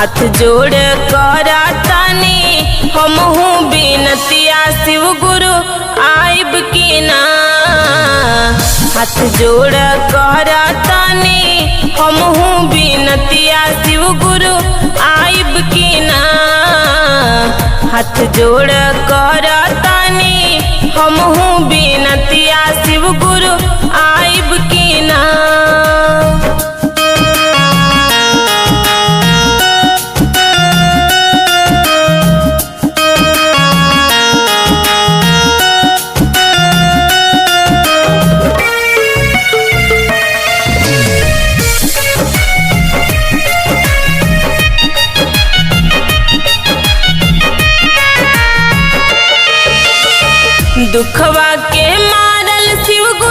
हाथ जोड़ करतानी हमहू बिनतिया शिव गुरु आइब की ना। हाथ जोड़ करतानी हमहू बिनतिया शिव गुरु आइब की ना। हाथ जोड़ करतानी हमहू बिनतिया शिव गुरु आइब की ना।